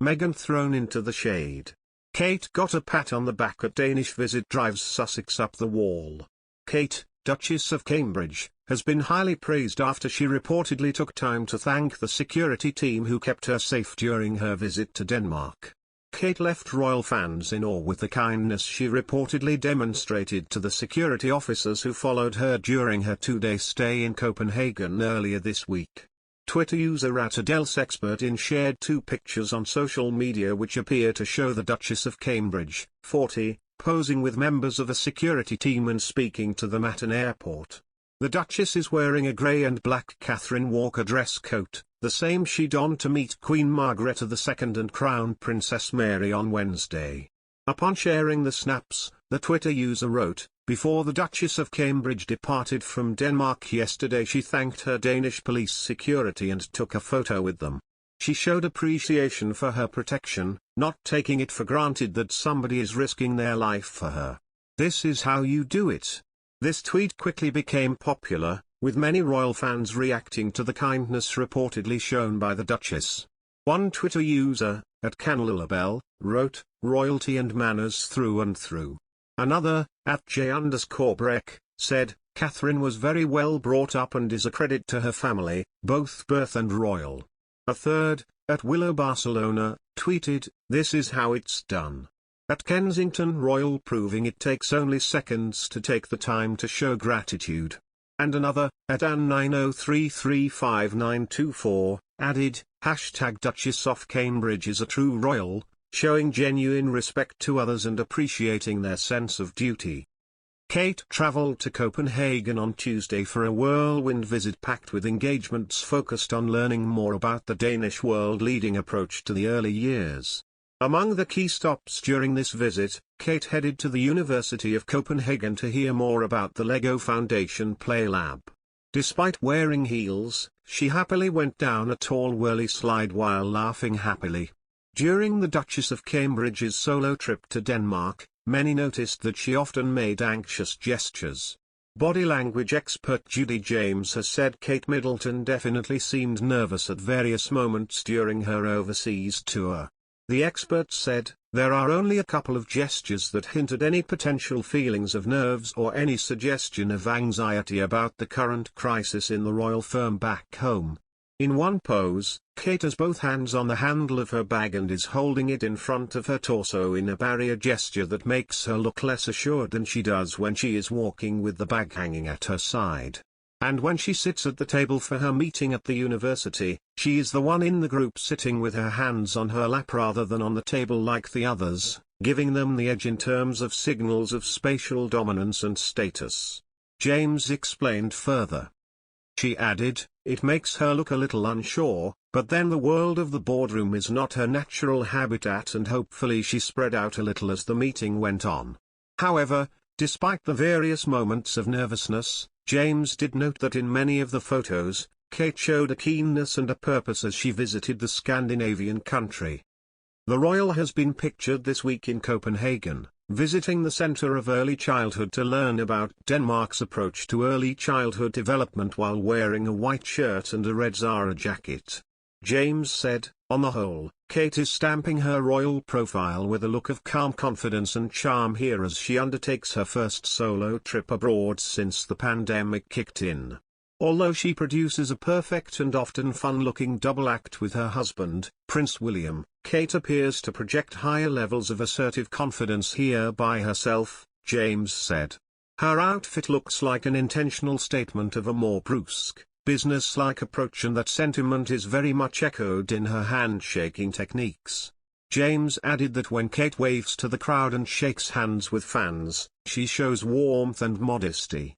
Meghan thrown into the shade. Kate got a pat on the back at Danish visit drives Sussex up the wall. Kate, Duchess of Cambridge, has been highly praised after she reportedly took time to thank the security team who kept her safe during her visit to Denmark. Kate left royal fans in awe with the kindness she reportedly demonstrated to the security officers who followed her during her two-day stay in Copenhagen earlier this week. Twitter user @AdelseExpertin shared two pictures on social media which appear to show the Duchess of Cambridge, 40, posing with members of a security team and speaking to them at an airport. The Duchess is wearing a grey and black Catherine Walker dress coat, the same she donned to meet Queen Margrethe II and Crown Princess Mary on Wednesday. Upon sharing the snaps, the Twitter user wrote, "Before the Duchess of Cambridge departed from Denmark yesterday she thanked her Danish police security and took a photo with them. She showed appreciation for her protection, not taking it for granted that somebody is risking their life for her. This is how you do it." This tweet quickly became popular, with many royal fans reacting to the kindness reportedly shown by the Duchess. One Twitter user, @CanLilibet, wrote, "Royalty and manners through and through." Another, @J_Breck, said, "Catherine was very well brought up and is a credit to her family, both birth and royal." A third, @WillowBarcelona, tweeted, "This is how it's done." At Kensington Royal proving it takes only seconds to take the time to show gratitude. And another, @Ann90335924, added, #Duchess of Cambridge is a true royal, showing genuine respect to others and appreciating their sense of duty. Kate travelled to Copenhagen on Tuesday for a whirlwind visit packed with engagements focused on learning more about the Danish world-leading approach to the early years. Among the key stops during this visit, Kate headed to the University of Copenhagen to hear more about the Lego Foundation Play Lab. Despite wearing heels, she happily went down a tall whirly slide while laughing happily. During the Duchess of Cambridge's solo trip to Denmark, many noticed that she often made anxious gestures. Body language expert Judy James has said Kate Middleton definitely seemed nervous at various moments during her overseas tour. The expert said, "There are only a couple of gestures that hint at any potential feelings of nerves or any suggestion of anxiety about the current crisis in the royal firm back home." In one pose, Kate has both hands on the handle of her bag and is holding it in front of her torso in a barrier gesture that makes her look less assured than she does when she is walking with the bag hanging at her side. And when she sits at the table for her meeting at the university, she is the one in the group sitting with her hands on her lap rather than on the table like the others, giving them the edge in terms of signals of spatial dominance and status. James explained further. She added, "It makes her look a little unsure, but then the world of the boardroom is not her natural habitat and hopefully she spread out a little as the meeting went on." However, despite the various moments of nervousness, James did note that in many of the photos, Kate showed a keenness and a purpose as she visited the Scandinavian country. The royal has been pictured this week in Copenhagen, visiting the Centre of Early Childhood to learn about Denmark's approach to early childhood development while wearing a white shirt and a red Zara jacket. James said, "On the whole, Kate is stamping her royal profile with a look of calm confidence and charm here as she undertakes her first solo trip abroad since the pandemic kicked in. Although she produces a perfect and often fun-looking double act with her husband, Prince William, Kate appears to project higher levels of assertive confidence here by herself," James said. "Her outfit looks like an intentional statement of a more brusque, business-like approach and that sentiment is very much echoed in her handshaking techniques." James added that when Kate waves to the crowd and shakes hands with fans, she shows warmth and modesty.